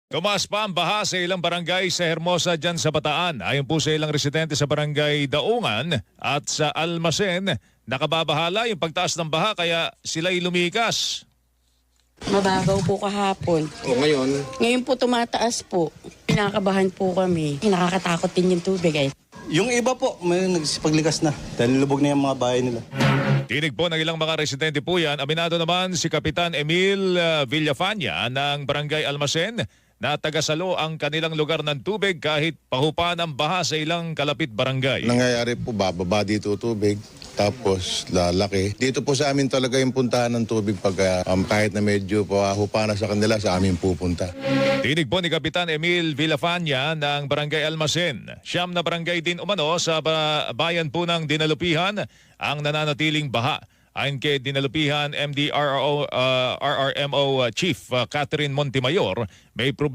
Tumaas pa ang baha sa ilang barangay sa Hermosa dyan sa Bataan. Ayon po sa ilang residente sa barangay Daungan at sa Almacen, nakababahala yung pagtaas ng baha kaya sila'y lumikas. Mababaw po kahapon. O ngayon? Ngayon po tumataas po. Pinakabahan po kami. Nakakatakot din yung tubig eh. Yung iba po, may nagsipaglikas na dahil lubog na yung mga bahay nila. Tinig po ng ilang mga residente po yan. Aminado naman si Kapitan Emil Villafania ng Barangay Almacen na tagasalo ang kanilang lugar ng tubig kahit pahupa ng baha sa ilang kalapit barangay. Nangyayari po, bababa dito tubig, tapos lalaki. Dito po sa amin talaga yung puntahan ng tubig pag kahit na medyo pahupa na sa kanila, sa amin pupunta. Tinig po ni Kapitan Emil Villafania ng Barangay Almacen. Siyam na barangay din umano sa bayan po ng Dinalupihan ang nananatiling baha. Ayon kay Dinalupihan RRMO Chief Catherine Montemayor, may problema